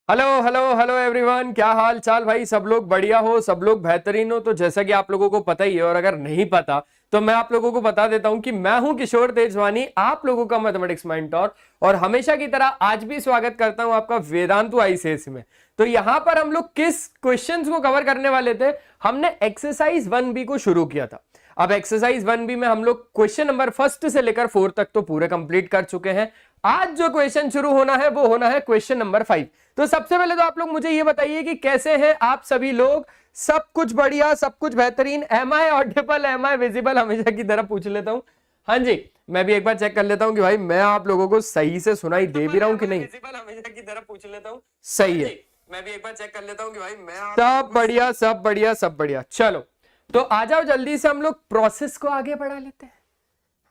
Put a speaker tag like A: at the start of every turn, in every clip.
A: Hello hello hello everyone, क्या हाल चाल भाई। सब लोग बढ़िया हो, सब लोग बेहतरीन हो। तो जैसा कि आप लोगों को पता ही है, और अगर नहीं पता तो मैं आप लोगों को बता देता हूं कि मैं हूं किशोर तेजवानी, आप लोगों का मैथमेटिक्स मेंटोर। और हमेशा की तरह आज भी स्वागत करता हूं आपका वेदांतु आईसीएस में। तो यहां पर हम लोग किस क्वेश्चंस को कवर करने वाले थे? हमने एक्सरसाइज 1B को शुरू किया था। अब एक्सरसाइज 1B में हम लोग क्वेश्चन नंबर 1 से लेकर 4 तक तो पूरे कंप्लीट कर चुके हैं। आज जो क्वेश्चन शुरू होना है वो होना है क्वेश्चन नंबर 5। तो सबसे पहले तो आप लोग मुझे ये बताइए कि कैसे हैं आप सभी लोग। सब कुछ बढ़िया, सब कुछ बेहतरीन। Am I audible, am I visible? हमेशा की तरह पूछ लेता हूं। हाँ जी, मैं भी एक बार चेक कर लेता हूं कि भाई मैं आप लोगों को सही से सुनाई दे भी रहा हूं कि नहीं। विजिबल हमेशा की तरह पूछ लेता हूं, सही है। मैं भी एक बार चेक कर लेता हूं कि भाई मैं सब बढ़िया, सब बढ़िया, सब बढ़िया। चलो तो आ जाओ, जल्दी से हम लोग प्रोसेस को आगे बढ़ा लेते हैं,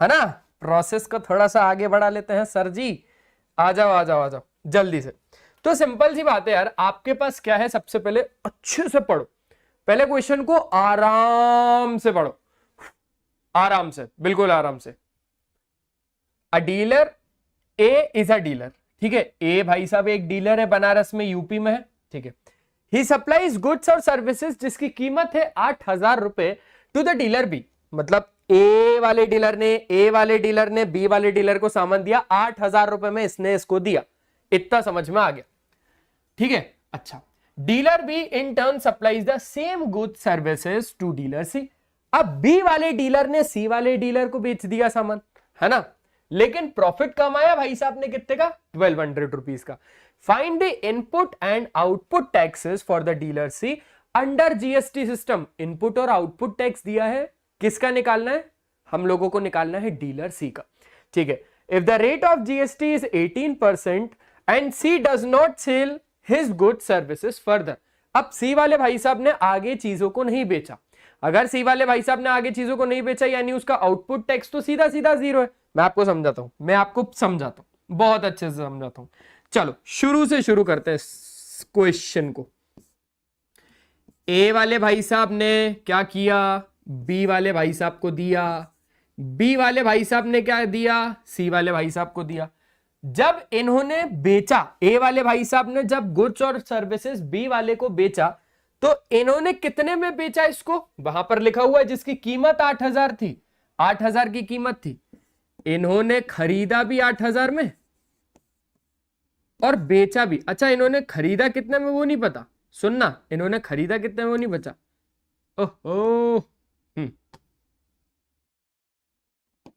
A: है ना। प्रोसेस को थोड़ा सा आगे बढ़ा लेते हैं सर जी। आ जाओ आ जाओ आ जाओ जल्दी से। तो सिंपल सी बात है यार, आपके पास क्या है, सबसे पहले अच्छे से पढ़ो। पहले क्वेश्चन को आराम से पढ़ो, आराम से, बिल्कुल आराम से। अ dealer, A is a dealer, ठीक है। ए भाई साहब एक डीलर है, बनारस में, यूपी में है, ठीक है। ही सप्लाइज गुड्स और सर्विसेज जिसकी कीमत है 8,000 रुपए टू द डीलर बी। मतलब ए वाले डीलर ने बी वाले डीलर को सामान दिया, 8,000 रुपए में इसने इसको दिया। इतना समझ में आ गया, ठीक है। अच्छा, dealer B in turn supplies the same good services to dealer C. अब बी वाले डीलर ने सी वाले डीलर को बेच दिया सामान, है ना। लेकिन प्रॉफिट कमाया भाई साहब ने कितने का? 1200 रुपीज का। Find the input and output taxes for the dealer C under GST system. Input और आउटपुट टैक्स दिया है, किसका निकालना है? हम लोगों को निकालना है डीलर सी का, ठीक है। If the rate of GST is 18% and C does not sell his good services further. अब सी वाले भाई साहब ने आगे चीजों को नहीं बेचा। अगर सी वाले भाई साहब ने आगे चीजों को नहीं बेचा, यानी उसका आउटपुट टैक्स तो सीधा सीधा 0 है। मैं आपको समझाता हूं, बहुत अच्छे से समझाता हूं। चलो शुरू से शुरू करते हैं क्वेश्चन को। ए वाले भाई साहब ने क्या किया? बी वाले भाई साहब को दिया। बी वाले भाई साहब ने क्या दिया? सी वाले भाई साहब को दिया। जब इन्होंने बेचा, ए वाले भाई साहब ने जब गुड्स और सर्विसेज बी वाले को बेचा, तो इन्होंने कितने में बेचा इसको? वहां पर लिखा हुआ है जिसकी कीमत 8,000 थी, 8,000 की कीमत थी। इन्होंने खरीदा भी 8,000 में और बेचा भी। अच्छा, इन्होंने खरीदा कितने में वो नहीं पता, सुनना, इन्होंने खरीदा कितने में वो नहीं बचा। ओहो,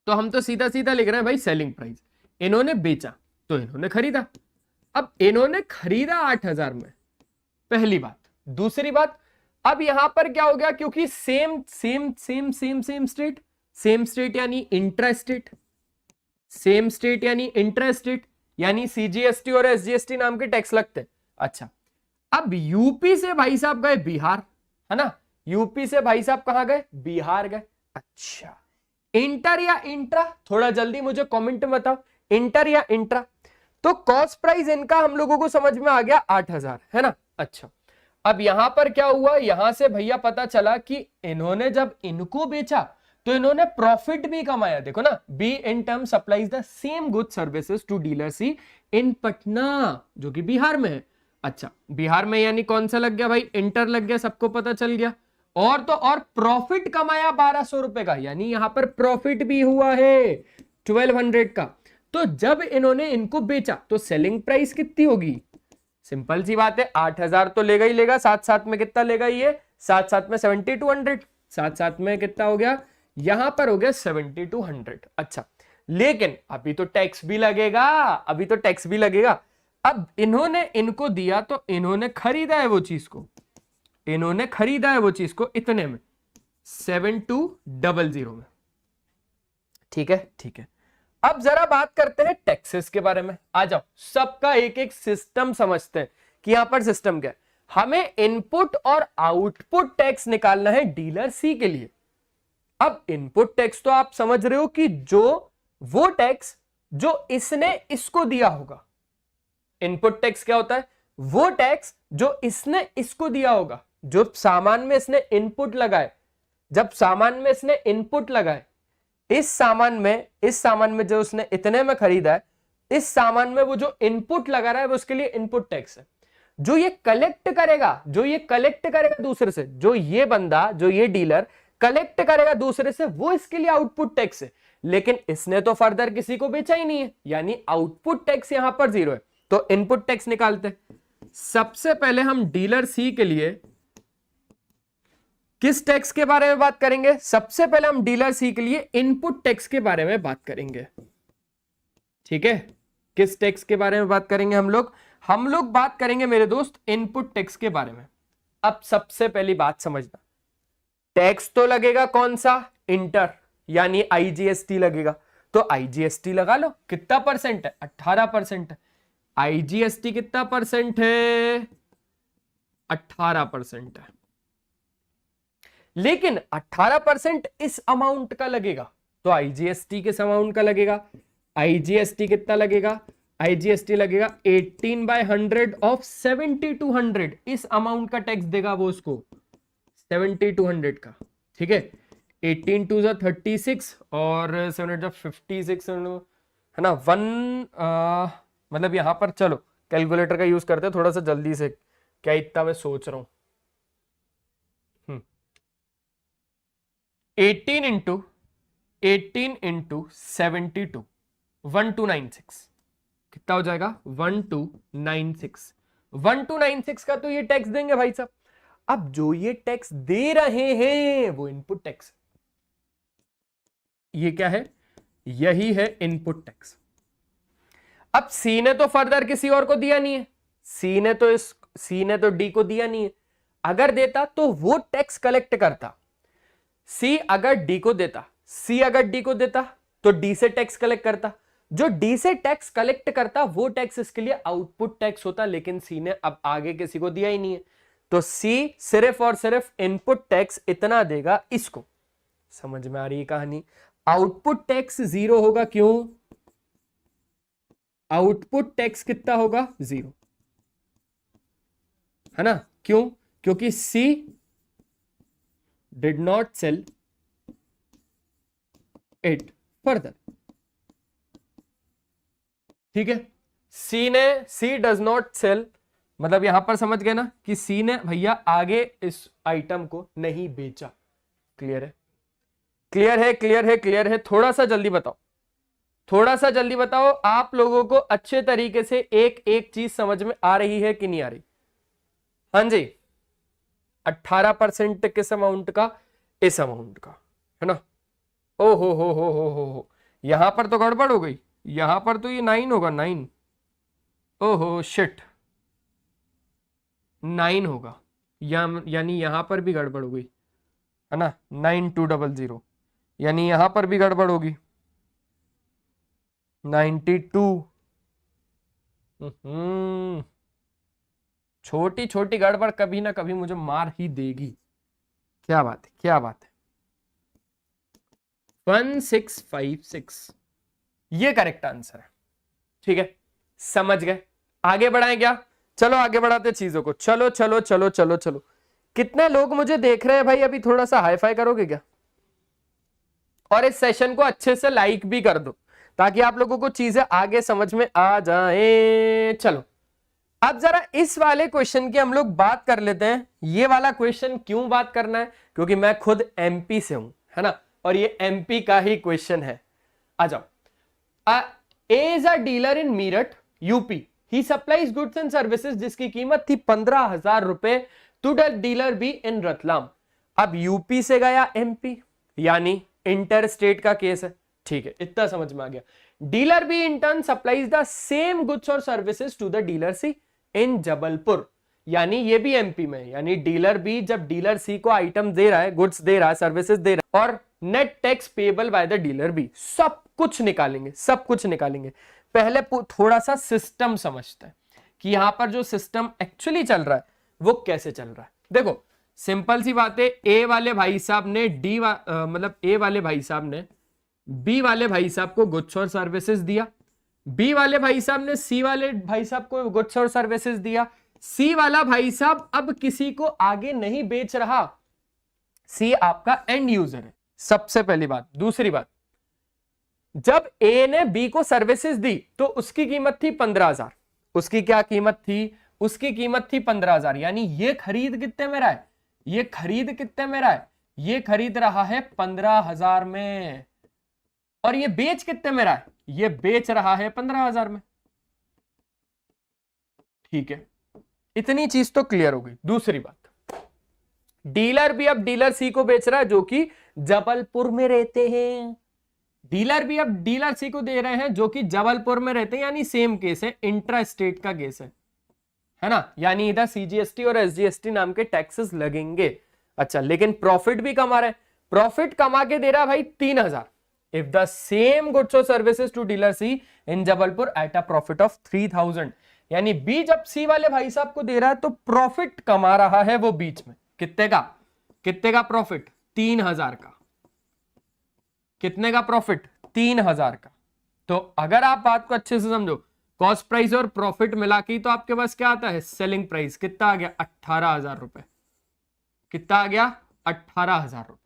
A: तो हम तो सीधा सीधा लिख रहे हैं भाई सेलिंग प्राइस। इन्होंने बेचा तो इन्होंने खरीदा। अब इन्होंने खरीदा 8,000 में, पहली बात। दूसरी बात, अब यहां पर क्या हो गया, क्योंकि same same same same same state, same state यानी इंट्रा स्टेट, सेम स्टेट यानी इंट्रा स्टेट, यानी सीजीएसटी और एसजीएसटी नाम के टैक्स लगते हैं। अच्छा, अब यूपी से भाई साहब गए बिहार, है ना। यूपी से भाई साहब कहां गए? बिहार गए। अच्छा, इंटर या इंट्रा? थोड़ा जल्दी मुझे कमेंट में बताओ, इंटर या इंट्रा। तो कॉस्ट प्राइस इनका हम लोगों को समझ में आ गया 8,000, है ना। अच्छा, अब यहां पर क्या हुआ? यहां से भैया पता चला कि इन्होंने जब इनको बेचा तो इन्होंने प्रॉफिट भी कमाया। देखो ना, B in term supplies the same good services to dealer C in Patna, जो कि बिहार में है। अच्छा, बिहार में यानी कौन सा लग गया भाई? इंटर लग गया, सबको पता चल गया। और तो और प्रॉफिट कमाया 1,200 रुपए का, यानी यहां पर प्रॉफिट भी हुआ है 1200 का। तो जब इन्होंने इनको बेचा तो सेलिंग प्राइस कितनी होगी? सिंपल सी बात है, 8,000 तो लेगा ही लेगा, साथ साथ में कितना लेगा ये? साथ साथ में 7200, साथ साथ में कितना हो गया? यहां पर हो गया 7200। अच्छा, लेकिन अभी तो टैक्स भी लगेगा, अभी तो टैक्स भी लगेगा। अब इन्होंने इनको दिया तो इन्होंने खरीदा है वो चीज को, इन्होंने खरीदा है वो चीज को इतने में, 7200 में, ठीक है, ठीक है। अब जरा बात करते हैं टैक्सेस के बारे में। आ जाओ, सबका एक एक सिस्टम समझते हैं कि यहां पर सिस्टम क्या है। हमें इनपुट और आउटपुट टैक्स निकालना है डीलर सी के लिए। अब इनपुट टैक्स तो आप समझ रहे हो कि जो वो टैक्स जो इसने इसको दिया होगा। इनपुट टैक्स क्या होता है? वो टैक्स जो इसने इसको दिया होगा, जो सामान में इसने इनपुट लगाए। जब सामान में इसने इनपुट लगाए, इस सामान में जो उसने इतने में खरीदा है, इस सामान में वो जो इनपुट लगा रहा है वो उसके लिए इनपुट टैक्स है। जो ये कलेक्ट करेगा दूसरे से, जो ये बंदा, जो ये डीलर कलेक्ट करेगा दूसरे से, वो इसके लिए आउटपुट टैक्स है। लेकिन इसने तो फर्दर किसी को बेचा ही नहीं है, यानी आउटपुट टैक्स यहां पर 0 है। तो इनपुट टैक्स निकालते हैं। सबसे पहले हम डीलर सी के लिए किस टैक्स के बारे में बात करेंगे? सबसे पहले हम डीलर सी के लिए इनपुट टैक्स के बारे में बात करेंगे। ठीक है, किस टैक्स के बारे में बात करेंगे हम लोग बात करेंगे मेरे दोस्त इनपुट टैक्स के बारे में। अब सबसे पहली बात समझना, टैक्स तो लगेगा कौन सा? इंटर, यानी आईजीएसटी लगेगा। तो आईजीएसटी लगा लो। कितना परसेंट है? 18% है। आईजीएसटी कितना परसेंट है? 18% है। लेकिन 18% इस अमाउंट का लगेगा, तो आईजीएसटी किस अमाउंट का लगेगा? आईजीएसटी कितना लगेगा? आईजीएसटी लगेगा 18/100 ऑफ 7200। इस अमाउंट का टैक्स देगा वो उसको, 7200 का। ठीक है, 18 2 36 और 7 56 है ना। मतलब यहां पर चलो कैलकुलेटर का यूज करते हैं थोड़ा सा जल्दी से, क्या इतना मैं सोच रहा हूं। 18 इंटू 72 1296 कितना हो जाएगा? 1296। 1296 का तो ये टैक्स देंगे भाई साहब। अब जो ये टैक्स दे रहे हैं वो इनपुट टैक्स, ये क्या है? यही है इनपुट टैक्स। अब सी ने तो फर्दर किसी और को दिया नहीं है, सी ने तो डी को दिया नहीं है। अगर देता तो वो टैक्स कलेक्ट करता। सी अगर डी को देता तो डी से टैक्स कलेक्ट करता। जो डी से टैक्स कलेक्ट करता वो टैक्स इसके लिए आउटपुट टैक्स होता, लेकिन सी ने अब आगे किसी को दिया ही नहीं है, तो सी सिर्फ और सिर्फ इनपुट टैक्स इतना देगा इसको। समझ में आ रही है कहानी? आउटपुट टैक्स 0 होगा। क्यों? आउटपुट टैक्स कितना होगा? 0, है ना। क्यों? क्योंकि C did not sell it further. ठीक है, सी डज नॉट सेल, मतलब यहां पर समझ गए ना कि सी ने भैया आगे इस आइटम को नहीं बेचा। क्लियर है? क्लियर है? क्लियर है? क्लियर है? थोड़ा सा जल्दी बताओ आप लोगों को अच्छे तरीके से एक एक चीज समझ में आ रही है कि नहीं आ रही? हाँ जी, 18% किस अमाउंट का? इस अमाउंट का, है ना। ओ हो, यहां पर तो गड़बड़ हो गई, यहां पर तो ये 9 होगा, 9। ओहो शिट, 9 होगा, यानी यहां पर भी गड़बड़ हो गई, है ना। 9200, यानी यहां पर भी गड़बड़ होगी। 92। छोटी छोटी गड़बड़ कभी ना कभी मुझे मार ही देगी। क्या बात है, क्या बात है। 1656 ये करेक्ट आंसर है। ठीक है, समझ गए? आगे बढ़ाएं क्या? चलो आगे बढ़ाते चीजों को। चलो चलो चलो चलो चलो। कितने लोग मुझे देख रहे हैं भाई? अभी थोड़ा सा हाई फाई करोगे क्या? और इस सेशन को अच्छे से लाइक भी कर दो ताकि आप लोगों को चीजें आगे समझ में आ जाए। चलो अब जरा इस वाले क्वेश्चन की हम लोग बात कर लेते हैं। ये वाला क्वेश्चन क्यों बात करना है? क्योंकि मैं खुद एमपी से हूं, है ना, और ये एमपी का ही क्वेश्चन है। आ जाओ। A is a dealer in Meerut UP, he supplies goods and services जिसकी कीमत थी 15,000 रुपए to the dealer B in Ratlam. अब यूपी से गया एमपी, यानी इंटर स्टेट का केस है। ठीक है, इतना समझ में आ गया। Dealer B in turn supplies the same goods और services to the dealer C in Jabalpur, यानी ये भी एमपी में, यानी डीलर बी जब डीलर सी को आइटम दे रहा है, गुड्स दे रहा है, सर्विसेज दे रहा है, और net tax payable by the dealer B, सब कुछ निकालेंगे। पहले थोड़ा सा सिस्टम समझते हैं कि यहां पर जो सिस्टम एक्चुअली चल रहा है वो कैसे चल रहा है। देखो सिंपल सी बात है, ए वाले भाई साहब ने ए वाले भाई साहब ने बी वाले भाई साहब को गुड्स और सर्विसेज दिया, बी वाले भाई साहब ने सी वाले भाई साहब को गुड्स और सर्विसेज दिया। सी वाला भाई साहब अब किसी को आगे नहीं बेच रहा, सी आपका एंड यूजर है, सबसे पहली बात। दूसरी बात, जब ए ने बी को सर्विसेज दी तो उसकी कीमत थी 15,000, उसकी क्या कीमत थी? उसकी कीमत थी 15,000, यानी ये खरीद कितने में रहा है, ये खरीद कितने में रहा है, ये खरीद रहा है 15,000 में, और ये बेच कितने में रहा है, ये बेच रहा है 15,000 में। ठीक है, इतनी चीज तो क्लियर हो गई। दूसरी बात, डीलर भी अब डीलर सी को बेच रहा है जो कि जबलपुर में रहते हैं, डीलर भी अब डीलर सी को दे रहे हैं जो कि जबलपुर में रहते हैं, यानी सेम केस है, इंट्रा स्टेट का केस है ना, यानी इधर सीजीएसटी और एसजीएसटी नाम के टैक्सेस लगेंगे। अच्छा, लेकिन प्रॉफिट भी कमा रहे हैं, प्रॉफिट कमा के दे रहा है भाई 3,000। इफ द सेम गुड्स और services to dealer C in Jabalpur at a profit of 3,000, यानी बी जब सी वाले भाई साहब को दे रहा है तो प्रॉफिट कमा रहा है वो बीच में, कितने का प्रॉफिट, 3,000 का। कितने का प्रॉफिट, 3,000 का। तो अगर आप बात को अच्छे से समझो, कॉस्ट प्राइस और प्रॉफिट मिला के तो आपके पास क्या आता है, सेलिंग प्राइस कितना आ गया, 18,000 रुपए। कितना आ गया, 18,000 रुपए।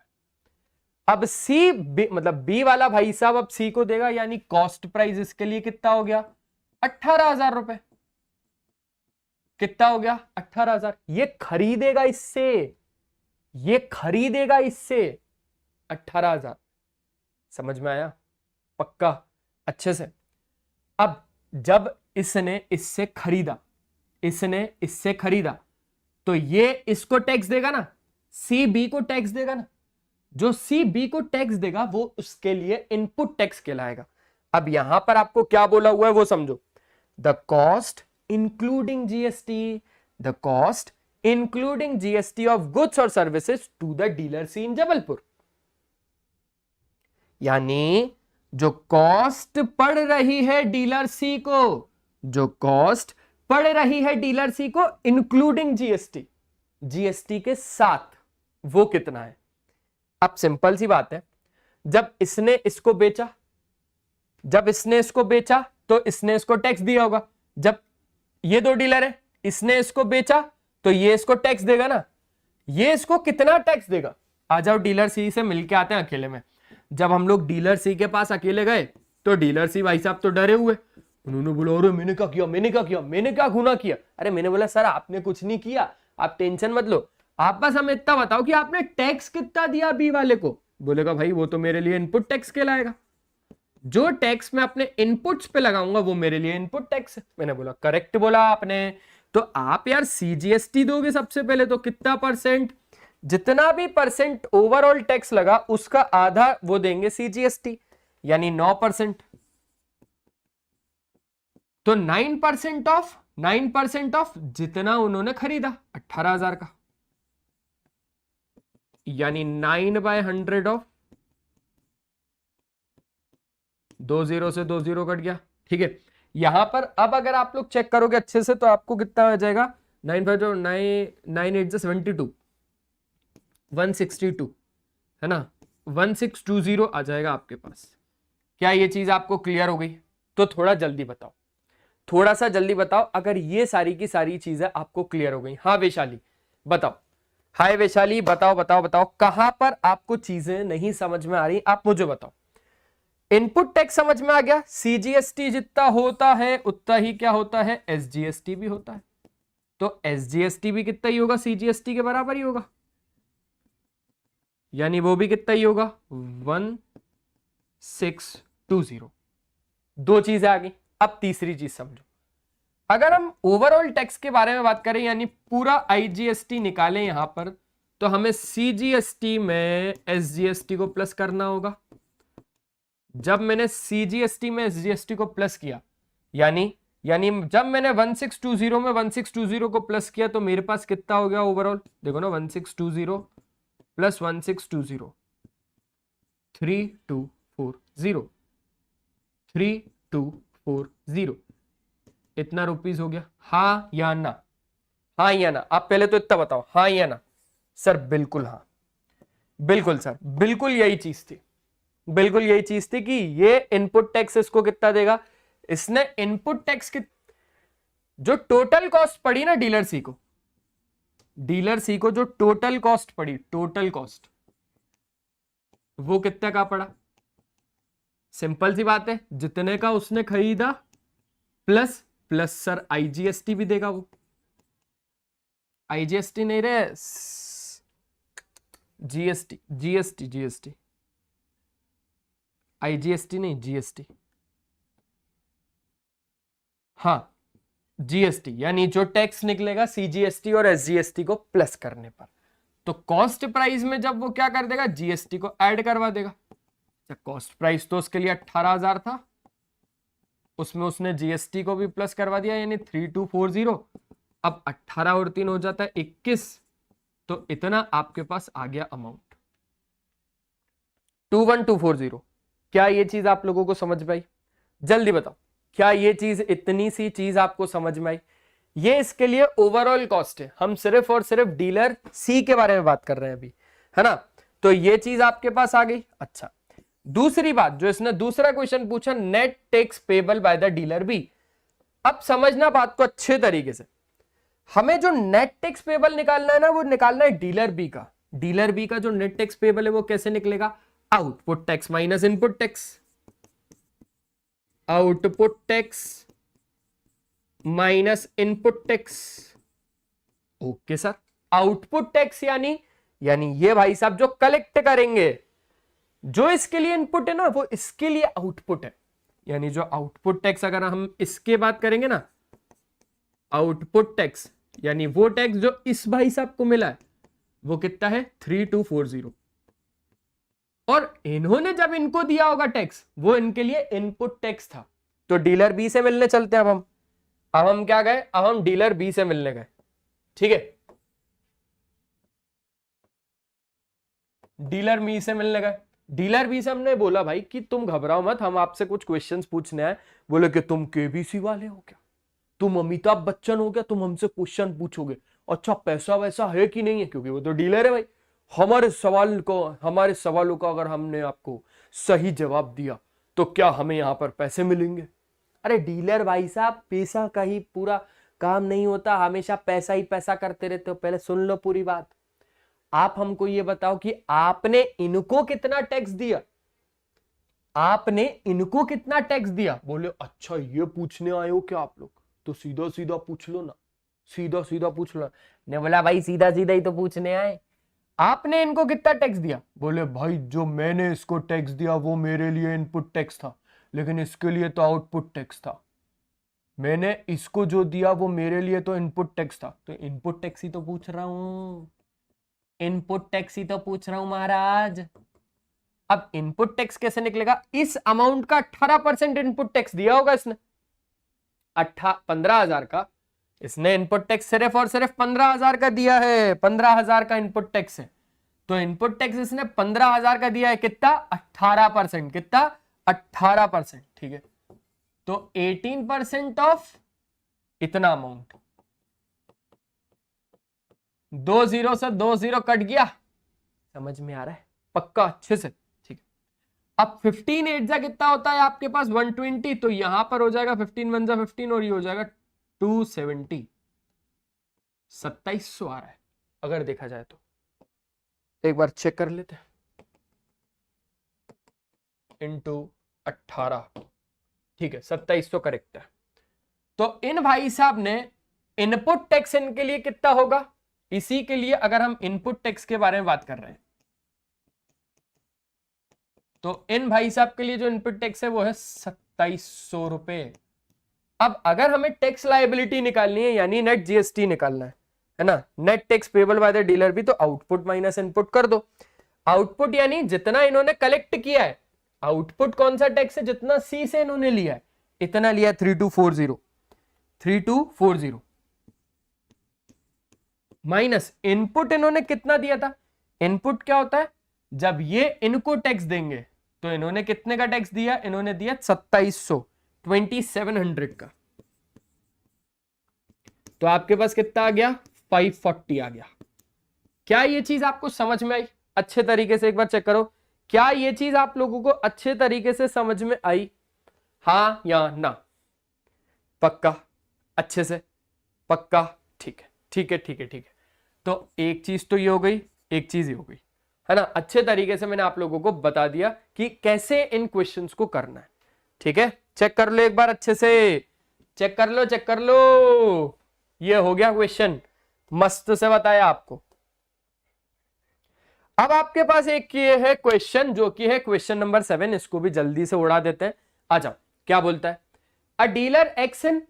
A: अब सी मतलब बी वाला भाई साहब अब सी को देगा, यानी कॉस्ट प्राइस इसके लिए कितना हो गया, 18,000 रुपए। कितना हो गया, 18,000। ये खरीदेगा इससे, ये खरीदेगा इससे 18,000। समझ में आया, पक्का, अच्छे से। अब जब इसने इससे खरीदा, इसने इससे खरीदा, तो ये इसको टैक्स देगा ना, सी बी को टैक्स देगा ना, जो सी बी को टैक्स देगा वो उसके लिए इनपुट टैक्स कहलाएगा। अब यहां पर आपको क्या बोला हुआ है वो समझो, the cost including GST, the cost including GST of goods और services to the dealer C in Jabalpur, यानी जो कॉस्ट पड़ रही है डीलर सी को, जो कॉस्ट पड़ रही है डीलर सी को इंक्लूडिंग जीएसटी, जीएसटी के साथ, वो कितना है। अब सिंपल सी बात है, जब इसने इसको बेचा, जब इसने इसको बेचा तो इसने इसको टैक्स दिया होगा। जब ये दो डीलर है, इसने इसको बेचा तो ये इसको टैक्स देगा ना, ये इसको कितना टैक्स देगा। आ जाओ डीलर सी से मिलके आते हैं अकेले में। जब हम लोग डीलर सी के पास अकेले गए तो डीलर सी भाई साहब तो डरे हुए, उन्होंने बोला अरे मैंने क्या किया, मैंने क्या किया, मैंने क्या गुनाह किया। अरे मैंने बोला सर आपने कुछ नहीं किया, आप टेंशन मत लो, आप बस हमें इतना बताओ कि आपने टैक्स कितना दिया बी वाले को। बोलेगा भाई वो तो मेरे लिए इनपुट टैक्स कहलाएगा, जो टैक्स मैं अपने इनपुट्स पे लगाऊंगा वो मेरे लिए इनपुट टैक्स है। मैंने बोला करेक्ट बोला आपने। तो आप यार सीजीएसटी दोगे सबसे पहले, तो कितना परसेंट, जितना भी परसेंट ओवरऑल टैक्स लगा उसका आधा वो देंगे सीजीएसटी, यानी 9%। तो 9% ऑफ जितना उन्होंने खरीदा 18,000 का, यानी 9/100 ऑफ 20 से 20 कट गया। ठीक है, यहां पर अब अगर आप लोग चेक करोगे अच्छे से तो आपको कितना आ जाएगा, 9 8 162 है ना, 1620 आ जाएगा आपके पास। क्या ये चीज आपको क्लियर हो गई। तो थोड़ा जल्दी बताओ, थोड़ा सा जल्दी बताओ अगर ये सारी की सारी चीजें आपको क्लियर हो गई। हाँ वैशाली बताओ, हाय वैशाली बताओ बताओ बताओ, कहां पर आपको चीजें नहीं समझ में आ रही आप मुझे बताओ। इनपुट टैक्स समझ में आ गया, सीजीएसटी जितना होता है उतना ही क्या होता है, एसजीएसटी भी होता है। तो एसजीएसटी भी कितना ही होगा, सीजीएसटी के बराबर ही होगा, यानी वो भी कितना ही होगा 1620। दो चीजें आ गई। अब तीसरी चीज समझो, अगर हम ओवरऑल टैक्स के बारे में बात करें, यानी पूरा आईजीएसटी निकालें यहां पर, तो हमें सीजीएसटी में एसजीएसटी को प्लस करना होगा। जब मैंने सीजीएसटी में एसजीएसटी को प्लस किया, यानी जब मैंने 1620 में 1620 को प्लस किया तो मेरे पास कितना हो गया ओवरऑल, देखो ना 1620 प्लस 1620 3240 इतना रुपीस हो गया। हाँ या ना, हाँ या ना, आप पहले तो इतना बताओ हाँ या ना। सर बिल्कुल हाँ, बिल्कुल सर, बिल्कुल यही चीज थी, बिल्कुल यही चीज थी कि ये इनपुट टैक्स इसको कितना देगा, इसने इनपुट टैक्स की जो टोटल कॉस्ट पड़ी ना डीलर सी को, डीलर सी को जो टोटल कॉस्ट पड़ी, टोटल कॉस्ट वो कितने का पड़ा। सिंपल सी बात है, जितने का उसने खरीदा प्लस प्लस सर आईजीएसटी भी देगा वो, IGST नहीं रे, GST GST GST, IGST नहीं GST, हाँ GST, यानी जो टैक्स निकलेगा CGST और SGST को प्लस करने पर। तो कॉस्ट प्राइस में जब वो क्या कर देगा, GST को ऐड करवा देगा। कॉस्ट प्राइस तो उसके लिए 18,000 था, उसमें उसने GST को भी प्लस करवा दिया, यानी 3240। अब 18 और 3 हो जाता है 21, तो इतना आपके पास आ गया अमाउंट 21240। क्या ये चीज आप लोगों को समझ में आई? जल्दी बताओ, क्या ये चीज, इतनी सी चीज आपको समझ में आई? ये इसके लिए ओवरऑल कॉस्ट है, हम सिर्फ और सिर्फ डीलर सी के बारे में बात कर रहे हैं अभी, है ना। तो ये चीज आपके पास आ गई। अच्छा, दूसरी बात जो इसने दूसरा क्वेश्चन पूछा, net tax payable by the dealer B. अब समझना बात को अच्छे तरीके से, हमें जो नेट टैक्स पेबल निकालना है ना, वो निकालना है डीलर बी का। डीलर बी का जो नेट टैक्स पेबल है वो कैसे निकलेगा, output tax minus input tax, output tax minus input tax. Okay sir, output tax यानी ये भाई साहब जो कलेक्ट करेंगे, जो इसके लिए इनपुट है ना वो इसके लिए आउटपुट है। यानी जो आउटपुट टैक्स, अगर हम इसके बात करेंगे ना, आउटपुट टैक्स यानी वो टैक्स जो इस भाई साहब को मिला है, वो कितना है 3240। और इन्होंने जब इनको दिया होगा टैक्स, वो इनके लिए इनपुट टैक्स था। तो डीलर बी से मिलने चलते हैं। अब हम क्या गए, अब हम डीलर बी से मिलने गए। ठीक है, डीलर बी से मिलने गए। डीलर बी से हमने बोला भाई कि तुम घबराओ मत, हम आपसे कुछ क्वेश्चंस पूछने आए। बोले कि तुम केबीसी वाले हो क्या, तुम अमिताभ बच्चन हो क्या, तुम हमसे क्वेश्चन पूछोगे? अच्छा, पैसा वैसा है कि नहीं है? क्योंकि वो तो डीलर है भाई। हमारे सवालों का अगर हमने आपको सही जवाब दिया तो क्या हमें यहां पर पैसे मिलेंगे? अरे डीलर भाई साहब, पैसा का ही पूरा काम नहीं होता, हमेशा पैसा ही पैसा करते रहते हो। पहले सुन लो पूरी बात। आप हमको ये बताओ कि आपने इनको कितना टैक्स दिया, आपने इनको कितना टैक्स दिया? बोले अच्छा ये पूछने आए हो क्या आप लोग, तो सीधा सीधा पूछ लो ना, सीधा सीधा पूछ लो। ने बोला भाई सीधा सीधा ही तो पूछने आए, आपने इनको कितना टैक्स दिया? बोले भाई जो मैंने इसको टैक्स दिया वो मेरे लिए इनपुट टैक्स था, लेकिन इसके लिए तो आउटपुट टैक्स था। मैंने इसको जो दिया वो मेरे लिए तो इनपुट टैक्स था। तो इनपुट टैक्स ही तो पूछ रहा हूं, इनपुट टैक्स ही तो पूछ रहा हूं महाराज। अब इनपुट टैक्स कैसे निकलेगा? इस अमाउंट का 18% इनपुट टैक्स दिया होगा इसने, 15,000 का इसने इनपुट टैक्स सिर्फ और सिर्फ 15,000 का दिया है। 15,000 का इनपुट टैक्स है, तो इनपुट टैक्स इसने 15,000 का दिया है। कितना? 18%। कितना? 18%। ठीक है, तो 18% ऑफ इतना अमाउंट, 2 जीरो से 2 जीरो कट गया। समझ में आ रहा है पक्का अच्छे से? ठीक है, अब 15 8 जा कितना होता है आपके पास? 120। तो यहां पर हो जाएगा 15 1 जा 15 और ये हो जाएगा 270। 2700 आ रहा है अगर देखा जाए तो। एक बार चेक कर लेते हैं, इंटू 18। ठीक है, 2700 करेक्ट है। तो इन भाई साहब ने इनपुट टैक्स इनके लिए कितना होगा? इसी के लिए अगर हम इनपुट टैक्स के बारे में बात कर रहे हैं, तो इन भाई साहब के लिए जो इनपुट टैक्स है वो है 2700 रुपए। अब अगर हमें टैक्स लायबिलिटी निकालनी है, यानी नेट जीएसटी निकालना है ना, net tax payable by the dealer भी, तो आउटपुट माइनस इनपुट कर दो। आउटपुट यानी जितना इन्होंने कलेक्ट किया है, आउटपुट कौन सा टैक्स है? जितना सी से इन्होंने लिया है, इतना लिया 3240 माइनस इनपुट इन्होंने कितना दिया था? इनपुट क्या होता है? जब ये इनको टैक्स देंगे तो इन्होंने कितने का टैक्स दिया? इन्होंने दिया 2700, 2700 का। तो आपके पास कितना आ गया? 540 आ गया। क्या ये चीज आपको समझ में आई अच्छे तरीके से? एक बार चेक करो, क्या ये चीज आप लोगों को अच्छे तरीके से समझ में आई? हाँ या ना? पक्का? अच्छे से? पक्का? ठीक है, ठीक है, ठीक है, ठीक है। तो एक चीज तो ये हो गई, एक चीज ये हो गई, है ना। अच्छे तरीके से मैंने आप लोगों को बता दिया कि कैसे इन क्वेश्चंस को करना है। ठीक है, चेक कर लो एक बार अच्छे से, चेक कर लो, चेक कर लो। ये हो गया क्वेश्चन। मस्त से बताया आपको। अब आपके पास एक ये है क्वेश्चन जो कि है क्वेश्चन नंबर 7, इसको भी जल्दी से उड़ा देते हैं। आ जाओ, क्या बोलता है? A dealer X in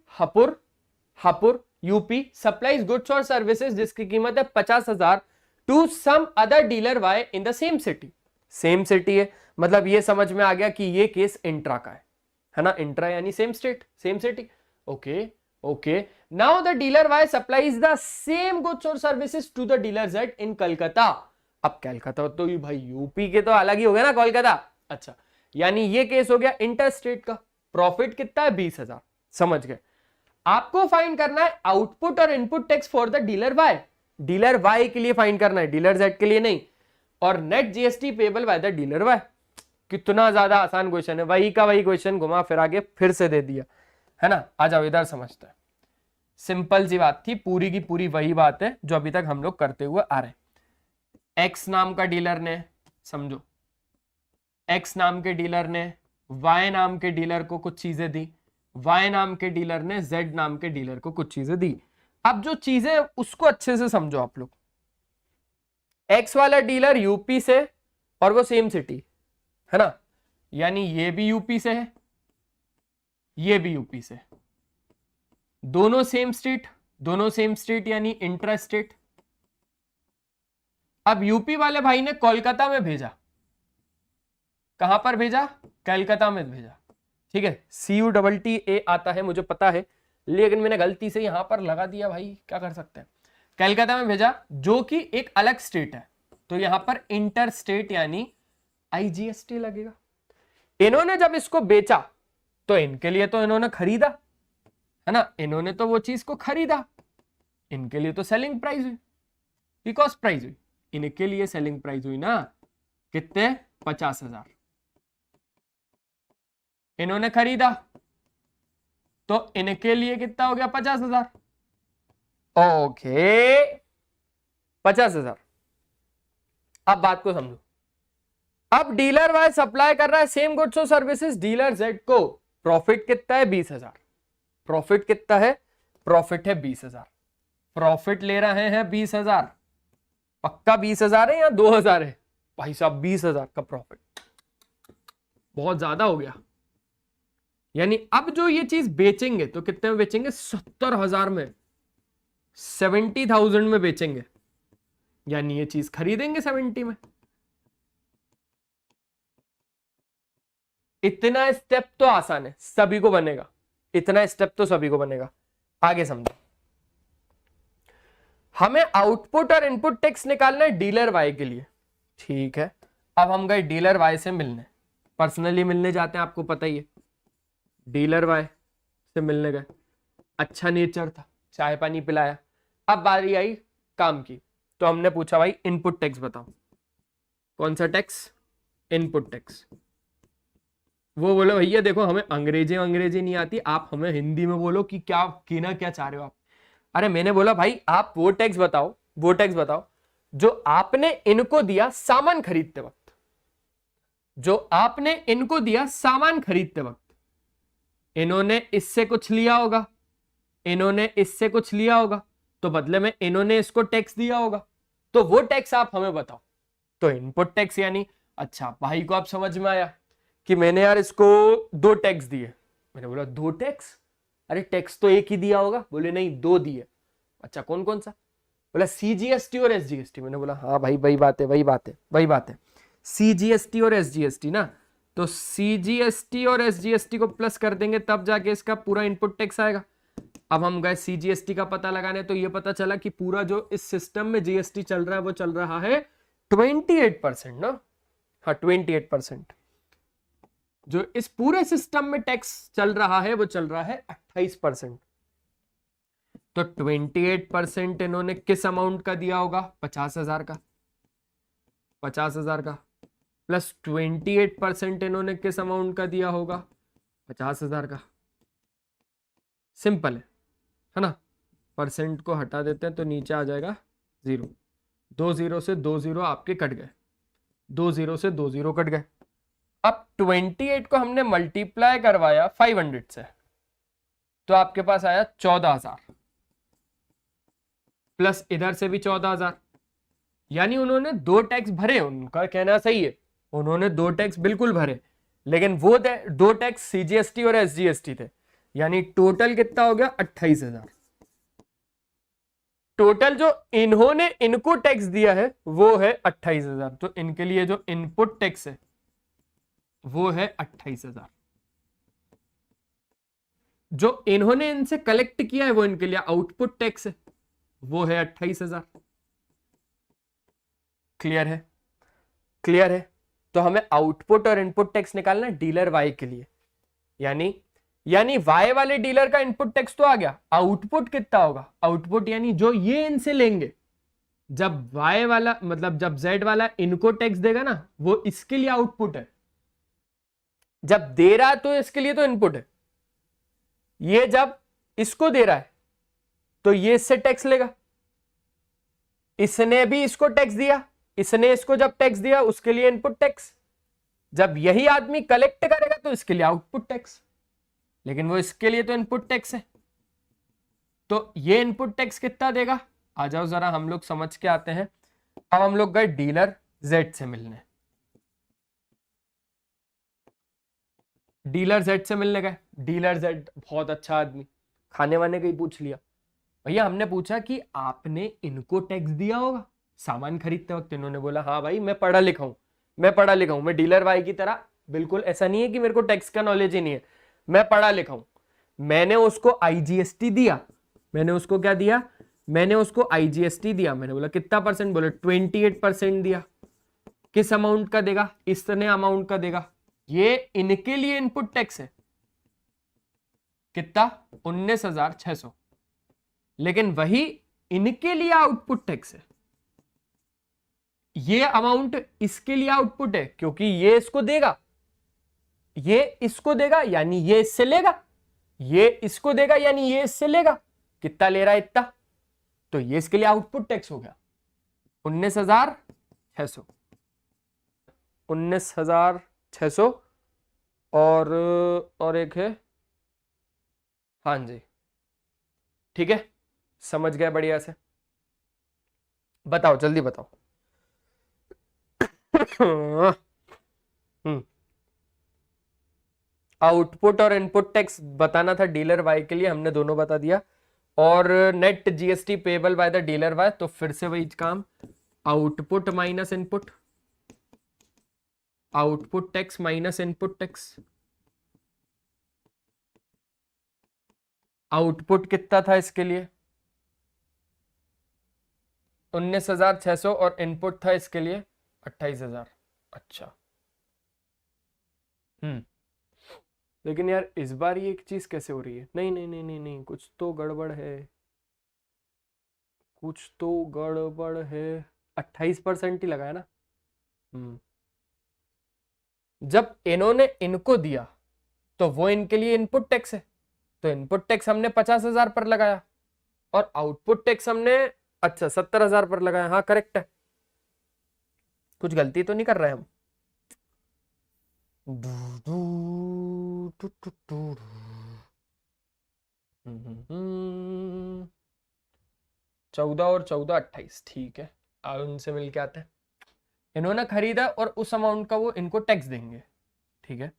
A: Hapur UP supplies goods और सर्विसेज जिसकी कीमत है 50,000 to some other dealer Y in the same city. Same city है, मतलब ये समझ में आ गया कि ये केस इंट्रा का है ना, इंट्रा यानी same state same city. Okay now the dealer Y supplies the same goods और services to the dealer Z in Calcutta. अब कलकत्ता तो ये भाई यूपी के तो अलग ही हो गया ना कोलकाता। अच्छा, यानी ये केस हो गया इंटर स्टेट का। प्रॉफिट कितना है? 20,000। समझ गए? आपको फाइंड करना है आउटपुट और input tax for the dealer Y. Dealer Y के लिए फाइंड करना है, डीलर जेड के लिए नहीं। और net GST payable by the dealer Y. कितना ज्यादा आसान क्वेश्चन है, वही का वही क्वेश्चन घुमा फिरा के फिर से दे दिया है ना। आ जाओ इधर समझते हैं। सिंपल सी बात थी, पूरी की पूरी वही बात है जो अभी तक हम लोग करते हुए आ रहे हैं। एक्स नाम का डीलर ने, समझो एक्स नाम के डीलर ने वाई नाम के डीलर को कुछ चीजें दी, वाई नाम के डीलर ने जेड नाम के डीलर को कुछ चीजें दी। अब जो चीजें उसको अच्छे से समझो आप लोग। एक्स वाला डीलर यूपी से और वो सेम सिटी है ना, यानी ये भी यूपी से है, ये भी यूपी से, दोनों सेम स्टेट यानी इंट्रा स्टेट। अब यूपी वाले भाई ने कोलकाता में भेजा, कहां पर भेजा? कलकत्ता में भेजा। ठीक है, CUTTA आता है मुझे पता है, लेकिन मैंने गलती से यहां पर लगा दिया भाई, क्या कर सकते हैं। कलकत्ता में भेजा जो कि एक अलग स्टेट है, तो यहां पर इंटर स्टेट यानी IGST लगेगा। इन्होंने जब इसको बेचा तो इनके लिए तो इन्होंने खरीदा है ना, इन्होंने तो वो चीज को खरीदा, इनके लिए तो सेलिंग प्राइस हुई, कॉस्ट प्राइस हुई, इनके लिए सेलिंग प्राइस हुई ना कितने? 50,000। इन्होंने खरीदा तो इनके लिए कितना हो गया? 50,000। ओके 50,000। अब बात को समझो। अब डीलर वाई सप्लाई कर रहा है सेम गुड्स और सर्विसेज डीलर जेड को। प्रॉफिट कितना है? 20,000। प्रॉफिट कितना है? प्रॉफिट है 20,000। प्रॉफिट ले रहे हैं 20,000। पक्का 20,000 है या 2,000 है? भाई साहब 20,000 का प्रॉफिट बहुत ज्यादा हो गया। यानी अब जो ये चीज बेचेंगे तो कितने में बेचेंगे? 70,000 में, 70,000 में बेचेंगे, यानी ये चीज खरीदेंगे 70 में। इतना स्टेप तो आसान है, सभी को बनेगा, इतना स्टेप तो सभी को बनेगा। आगे समझो, हमें आउटपुट और इनपुट टैक्स निकालना है डीलर वाई के लिए। ठीक है, अब हम गए डीलर वाई से मिलने, पर्सनली मिलने जाते हैं, आपको पता ही है। डीलर वाई से मिलने गए, अच्छा नेचर था, चाय पानी पिलाया। अब बारी आई काम की, तो हमने पूछा भाई इनपुट टैक्स बताओ। कौन सा टैक्स? Input tax. वो बोलो भैया देखो हमें अंग्रेजी नहीं आती, आप हमें हिंदी में बोलो कि क्या कहना क्या चाह रहे हो आप। अरे मैंने बोला भाई आप वो टैक्स बताओ जो आपने इनको दिया सामान खरीदते वक्त, जो आपने इनको दिया सामान खरीदते वक्त। इन्होंने इससे कुछ लिया होगा, इन्होंने इससे कुछ लिया होगा, तो बदले में इन्होंने इसको टैक्स दिया होगा, तो वो टैक्स आप हमें बताओ। तो इनपुट टैक्स यानी, अच्छा भाई को आप समझ में आया कि मैंने यार इसको 2 टैक्स दिए। मैंने बोला 2 टैक्स? अरे टैक्स तो एक ही दिया होगा। बोले नहीं 2 दिए। अच्छा कौन कौन सा? बोला CGST और SGST। मैंने बोला हाँ भाई वही बात है, CGST और SGST ना, तो CGST और SGST को प्लस कर देंगे तब जाके इसका पूरा इनपुट टैक्स आएगा। अब हम गए CGST का पता लगाने, तो ये पता चला कि पूरा जो इस सिस्टम में GST चल रहा है वो चल रहा है 28% ना। हाँ 28%। जो इस पूरे सिस्टम में टैक्स चल रहा है वो चल रहा है 28%। तो 28% इन्होंने किस अमाउंट का दिया होगा? 50,000 का। 50,000 का प्लस 28% इन्होंने किस अमाउंट का दिया होगा? 50,000 का। सिंपल है ना। परसेंट को हटा देते हैं तो नीचे आ जाएगा 0। 2 0 से 2 0 आपके कट गए, 2 0 से 2 0 कट गए। अब 28 को हमने मल्टीप्लाई करवाया 500 से, तो आपके पास आया 14,000। प्लस इधर से भी 14,000, यानी उन्होंने 2 टैक्स भरे, उनका कहना सही है, उन्होंने 2 टैक्स बिल्कुल भरे, लेकिन वो 2 टैक्स सीजीएसटी और एसजीएसटी थे, यानी टोटल कितना हो गया 28,000। टोटल जो इन्होंने इनको टैक्स दिया है वो है 28,000, तो इनके लिए जो इनपुट टैक्स है वो है 28,000। जो इन्होंने इनसे कलेक्ट किया है वो इनके लिए आउटपुट टैक्स है, वो है 28,000। क्लियर है? क्लियर है? तो हमें आउटपुट और इनपुट टैक्स निकालना है डीलर वाई के लिए, यानी वाई वाले डीलर का इनपुट टैक्स तो आ गया, आउटपुट कितना होगा, आउटपुट यानी जो ये इनसे लेंगे, जब वाई वाला मतलब जब जेड वाला इनको टैक्स देगा ना, वो इसके लिए आउटपुट है, जब दे रहा है तो इसके लिए तो इनपुट है, ये जब इसको दे रहा है तो ये इससे टैक्स लेगा, इसने भी इसको टैक्स दिया, इसने इसको जब टैक्स दिया उसके लिए इनपुट टैक्स, जब यही आदमी कलेक्ट करेगा तो इसके लिए आउटपुट टैक्स, लेकिन वो इसके लिए तो इनपुट टैक्स है, तो ये इनपुट टैक्स कितना देगा, आ जाओ जरा हम लोग समझ के आते हैं। अब हम लोग गए डीलर जेड से मिलने, डीलर जेड से मिलने गए, डीलर जेड बहुत अच्छा आदमी, खाने वाने का ही पूछ लिया, भैया हमने पूछा कि आपने इनको टैक्स दिया होगा सामान खरीदते वक्त, इन्होंने बोला हाँ भाई मैं पढ़ा लिखा हूं, मैं डीलर भाई की तरह, बिल्कुल ऐसा नहीं है कि मेरे को टैक्स का नॉलेज ही नहीं है, मैं पढ़ा लिखा हूं, मैंने उसको आईजीएसटी दिया, मैंने उसको क्या दिया, मैंने उसको आईजीएसटी दिया, मैंने बोला कितना परसेंट, बोले 28% दिया, किस अमाउंट का देगा, इतने अमाउंट का देगा, ये इनके लिए इनपुट टैक्स है कितना 19,600, लेकिन वही इनके लिए आउटपुट टैक्स है, ये अमाउंट इसके लिए आउटपुट है क्योंकि ये इसको देगा, ये इसको देगा यानी ये इससे लेगा, ये इसको देगा यानी ये इससे लेगा, कितना ले रहा है इतना, तो ये इसके लिए आउटपुट टैक्स हो गया 19,600, 19,600 और एक है, हाँ जी ठीक है, समझ गए बढ़िया से, बताओ जल्दी बताओ। आउटपुट और इनपुट टैक्स बताना था डीलर वाई के लिए, हमने दोनों बता दिया, और net GST payable by the dealer Y, तो फिर से वही काम, output minus input, output tax minus input tax, output कितना था इसके लिए 19,600 और इनपुट था इसके लिए 28,000। अच्छा लेकिन यार इस बार ये एक चीज कैसे हो रही है, नहीं नहीं नहीं नहीं नहीं, कुछ तो गड़बड़ है, कुछ तो गड़बड़ है, 28% ही लगाया ना। जब इन्होंने इनको दिया तो वो इनके लिए इनपुट टैक्स है, तो इनपुट टैक्स हमने 50,000 पर लगाया और आउटपुट टैक्स हमने अच्छा 70,000 पर लगाया, हाँ करेक्ट है, कुछ गलती तो नहीं कर रहे हम। 14 और 14 28, ठीक है, अब उनसे मिल के आते हैं, इन्होंने खरीदा और उस अमाउंट का वो इनको टैक्स देंगे, ठीक है,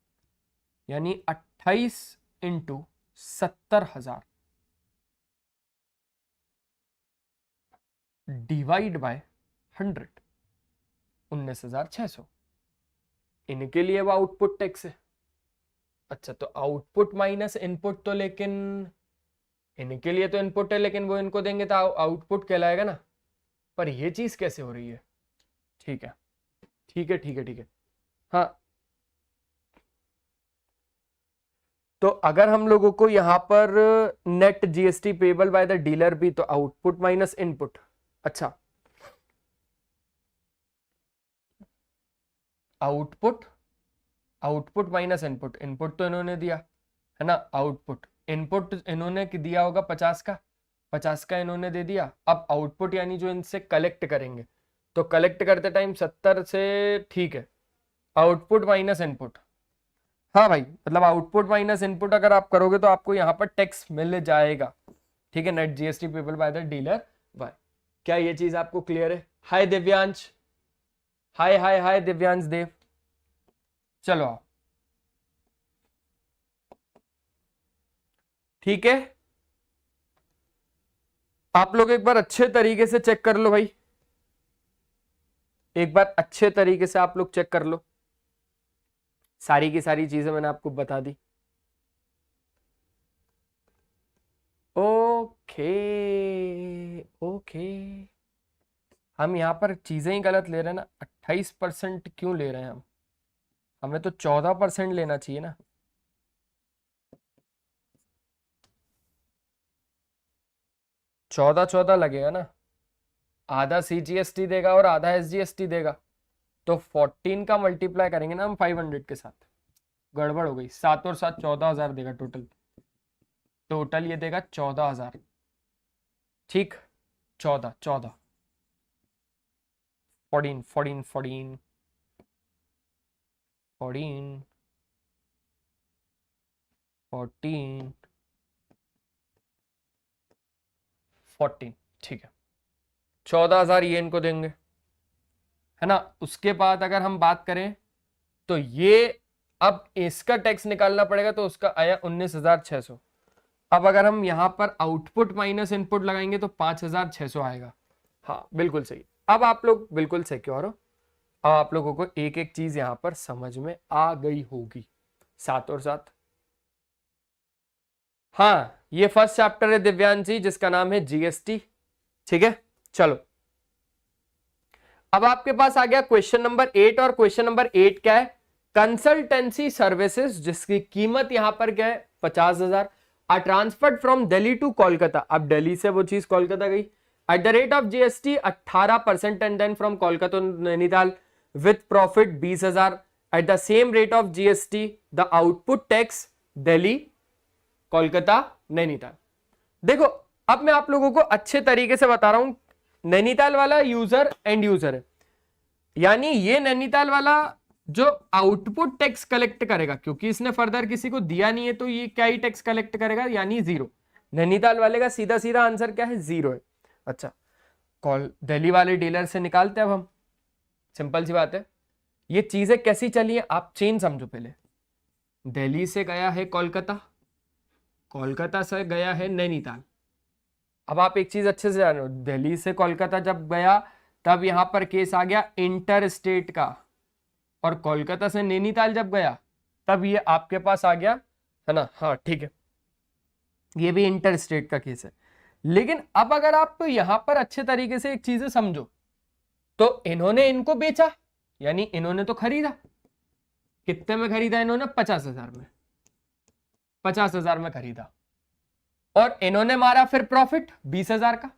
A: यानी 28 इंटू 70,000 डिवाइड बाय 100, 19,600, इनके लिए वो आउटपुट टैक्स है। अच्छा तो आउटपुट माइनस इनपुट, तो लेकिन इनके लिए तो इनपुट है लेकिन वो इनको देंगे तो आउटपुट कहलाएगा ना, पर ये चीज कैसे हो रही है, ठीक है ठीक है ठीक है ठीक है, हाँ तो अगर हम लोगों को यहां पर net GST payable by the dealer भी, तो आउटपुट माइनस इनपुट, अच्छा output, output minus input, input तो इन्होंने दिया है ना, आउटपुट, इनपुट इन्होंने दिया होगा 50 का, 50 का इन्होंने दे दिया, अब आउटपुट यानी जो इनसे कलेक्ट करेंगे, तो कलेक्ट करते टाइम 70 से, ठीक है, आउटपुट माइनस इनपुट, हाँ भाई मतलब आउटपुट माइनस इनपुट अगर आप करोगे तो आपको यहाँ पर टैक्स मिल जाएगा, ठीक है, net GST payable by the dealer Y, क्या ये चीज आपको क्लियर है? हाय दिव्यांश, हाय हाय हाय दिव्यांश देव। चलो आओ, ठीक है। आप लोग एक बार अच्छे तरीके से चेक कर लो भाई, एक बार अच्छे तरीके से आप लोग चेक कर लो। सारी की सारी चीजें मैंने आपको बता दी। ओके ओके, हम यहां पर चीजें ही गलत ले रहे हैं ना। 28% क्यों ले रहे हैं हम? हमें तो 14% लेना चाहिए ना। चौदह चौदह लगेगा ना, आधा CGST देगा और आधा SGST देगा, तो 14 का मल्टीप्लाई करेंगे ना हम 500 के साथ। गड़बड़ हो गई, 7 और 7 14,000 देगा टोटल। टोटल ये देगा 14,000, ठीक। 14 14 14 14 14 14 14 14, ठीक है। 14,000 ये इनको देंगे, है ना। उसके बाद अगर हम बात करें तो ये अब इसका टैक्स निकालना पड़ेगा, तो उसका आया 19,600। अब अगर हम यहां पर आउटपुट माइनस इनपुट लगाएंगे तो 5,600 आएगा। हाँ बिल्कुल सही, अब आप लोग बिल्कुल सिक्योर हो। अब आप लोगों को एक एक चीज यहां पर समझ में आ गई होगी। 7 और 7, हाँ ये फर्स्ट चैप्टर है दिव्यांश जी, जिसका नाम है GST, ठीक है। चलो अब आपके पास आ गया क्वेश्चन नंबर 8, और क्वेश्चन नंबर 8 क्या है? कंसल्टेंसी सर्विसेज, जिसकी कीमत यहां पर क्या है? 50,000, are transferred from Delhi to Kolkata. अब दिल्ली से वो चीज कोलकाता गई, at the rate of GST 18%, and then from Kolkata to Nainital with profit 20,000 at the same rate of GST। The output tax Delhi Kolkata Nainital. देखो अब मैं आप लोगों को अच्छे तरीके से बता रहा हूं। नैनीताल वाला यूजर एंड यूजर है, यानी ये नैनीताल वाला जो आउटपुट टैक्स कलेक्ट करेगा, क्योंकि इसने फर्दर किसी को दिया नहीं है, तो ये क्या ही टैक्स कलेक्ट करेगा, यानी 0। नैनीताल वाले का सीधा सीधा आंसर क्या है? 0 है। अच्छा, कॉल दिल्ली वाले डीलर से निकालते हैं अब हम, सिंपल सी बात है। ये चीजें कैसी चली है आप चेन समझो पहले। दिल्ली से गया है कोलकाता, कोलकाता से गया है नैनीताल। अब आप एक चीज अच्छे से जान रहे हो, दिल्ली से कोलकाता जब गया तब यहां पर केस आ गया इंटर स्टेट का, और कोलकाता से नैनीताल जब गया तब ये आपके पास आ गया, है ना। हाँ ठीक है, ये भी इंटर स्टेट का केस है। लेकिन अब अगर आप तो यहां पर अच्छे तरीके से एक चीज समझो, तो इन्होंने इनको बेचा, यानी इन्होंने तो खरीदा। कितने में खरीदा इन्होंने? 50,000 में, 50,000 में खरीदा, और इन्होंने मारा फिर प्रॉफिट 20,000 का,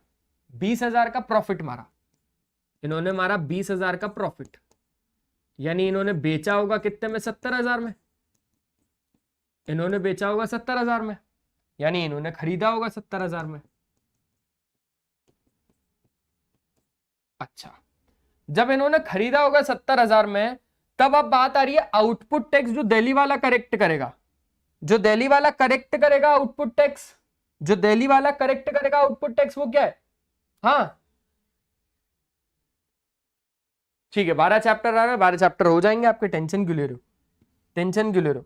A: 20,000 का प्रॉफिट मारा इन्होंने, मारा 20,000 का प्रॉफिट, यानी इन्होंने बेचा होगा कितने में? 70,000 में। इन्होंने बेचा होगा 70,000 में, यानी इन्होंने खरीदा होगा 70,000 में। अच्छा, जब इन्होंने खरीदा होगा 70,000 में, तब अब बात आ रही है आउटपुट टैक्स जो दिल्ली वाला करेक्ट करेगा, जो दिल्ली वाला करेक्ट करेगा आउटपुट टैक्स, जो दिल्ली वाला करेक्ट करेगा आउटपुट टैक्स, वो क्या है? हाँ ठीक है, 12 चैप्टर आ रहा है, 12 चैप्टर हो जाएंगे आपके, टेंशन क्यों ले रहे हो? टेंशन क्यों ले रहे हो?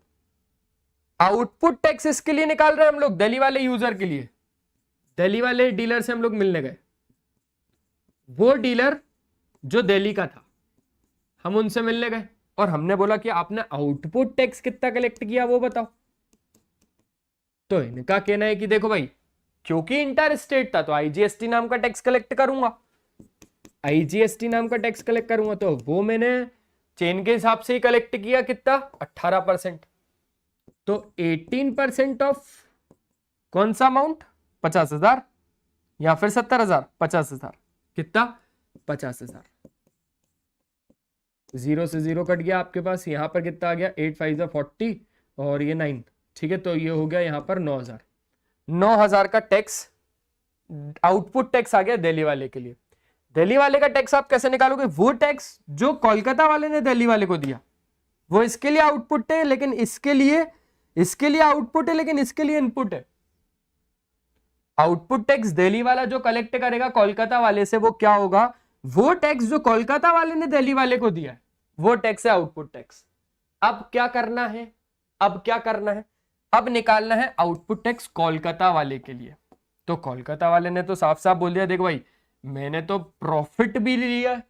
A: आउटपुट टैक्स इसके लिए निकाल रहे हैं हम लोग, दिल्ली वाले यूजर के लिए। दिल्ली वाले डीलर से हम लोग मिलने गए, वो डीलर जो दिल्ली का था, हम उनसे मिलने गए और हमने बोला कि आपने आउटपुट टैक्स कितना कलेक्ट किया वो बताओ। तो इनका कहना है कि देखो भाई, क्योंकि इंटर स्टेट था तो IGST नाम का टैक्स कलेक्ट करूंगा, IGST नाम का टैक्स कलेक्ट करूंगा, तो वो मैंने चेन के हिसाब से ही कलेक्ट किया। कितना? 18%। तो 18% ऑफ कौन सा अमाउंट? 50,000 या फिर 70,000? 50,000। कितना? 50,000। 0 से 0 कट गया आपके पास, यहां पर कितना आ गया? 8 5 40 और ये 9, ठीक है। तो ये हो गया यहां पर 9,000। 9,000 का टैक्स आउटपुट टैक्स आ गया दिल्ली वाले के लिए। दिल्ली वाले का टैक्स आप कैसे निकालोगे? वो टैक्स जो कोलकाता वाले ने दिल्ली वाले को दिया, वो इसके लिए आउटपुट है, लेकिन इसके लिए आउटपुट है, लेकिन इसके लिए इनपुट है। आउटपुट टैक्स दिल्ली वाला जो कलेक्ट करेगा कोलकाता वाले से, वो क्या होगा, वो टैक्स जो कोलकाता वाले ने दिल्ली वाले को दिया है वो टैक्स है आउटपुट टैक्स। अब क्या करना है, अब निकालना है आउटपुट टैक्स कोलकाता वाले के लिए। तो कोलकाता वाले ने तो साफ साफ बोल दिया, देख भाई मैंने तो प्रॉफिट भी लिया है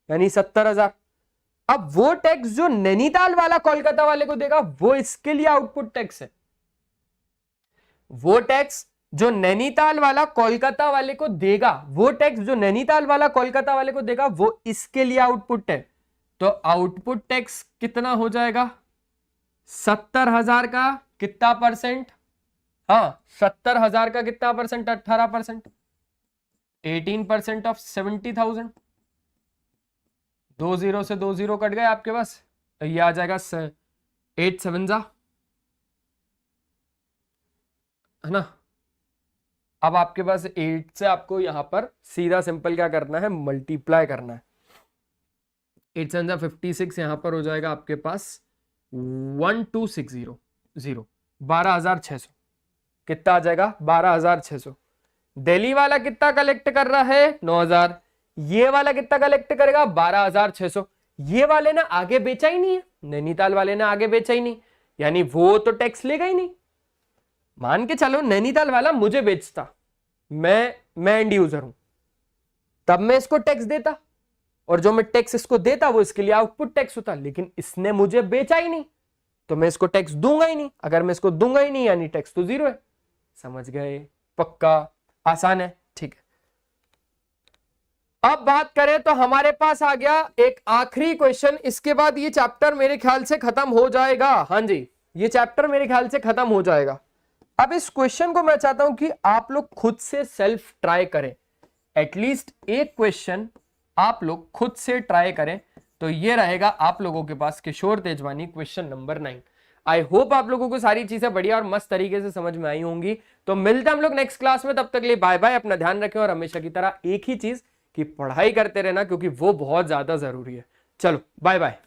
A: यानी 70,000। अब वो टैक्स जो नैनीताल वाला कोलकाता वाले को देगा वो इसके लिए आउटपुट टैक्स है। वो टैक्स जो नैनीताल वाला कोलकाता वाले को देगा, वो टैक्स जो नैनीताल वाला कोलकाता वाले को देगा वो इसके लिए आउटपुट है। तो आउटपुट टैक्स कितना हो जाएगा, 70,000 का कितना परसेंट, हाँ 70,000 का कितना परसेंट, 18%, 18% ऑफ 70,000। 2 0 से 2 0 कट गए आपके पास, तो ये आ जाएगा 8 7 जा, है ना। अब आपके पास 8 से आपको यहां पर सीधा सिंपल क्या करना है, मल्टीप्लाई करना है। 8 7 जा 56, यहां पर हो जाएगा आपके पास 12,600, 12,600 कितना आ जाएगा, 12,600। दिल्ली वाला कितना कलेक्ट कर रहा है, 9,000। ये वाला कितना कलेक्ट करेगा, 12,600। ये वाले ने आगे बेचा ही नहीं है, नैनीताल वाले ने आगे बेचा ही नहीं, यानी वो तो टैक्स लेगा ही नहीं। मान के चलो नैनीताल वाला मुझे बेचता, मैं एंड यूजर हूं, तब मैं इसको टैक्स देता, और जो मैं टैक्स इसको देता वो इसके लिए आउटपुट टैक्स होता। लेकिन इसने मुझे बेचा ही नहीं तो मैं इसको टैक्स दूंगा ही नहीं। अगर मैं इसको दूंगा ही नहीं यानी टैक्स तो जीरो है। समझ गए, पक्का, आसान है, ठीक है। अब बात करें तो हमारे पास आ गया एक आखिरी क्वेश्चन, इसके बाद ये चैप्टर मेरे ख्याल से खत्म हो जाएगा। हाँ जी, ये चैप्टर मेरे ख्याल से खत्म हो जाएगा। अब इस क्वेश्चन को मैं चाहता हूं कि आप लोग खुद से सेल्फ ट्राई करें, एटलीस्ट एक क्वेश्चन आप लोग खुद से ट्राई करें। तो ये रहेगा आप लोगों के पास Kishore Tejwani question number 9। I hope आप लोगों को सारी चीजें बढ़िया और मस्त तरीके से समझ में आई होंगी। तो मिलते हैं हम लोग नेक्स्ट क्लास में, तब तक के लिए बाय बाय, अपना ध्यान रखें और हमेशा की तरह एक ही चीज कि पढ़ाई करते रहना, क्योंकि वो बहुत ज्यादा जरूरी है। चलो बाय बाय।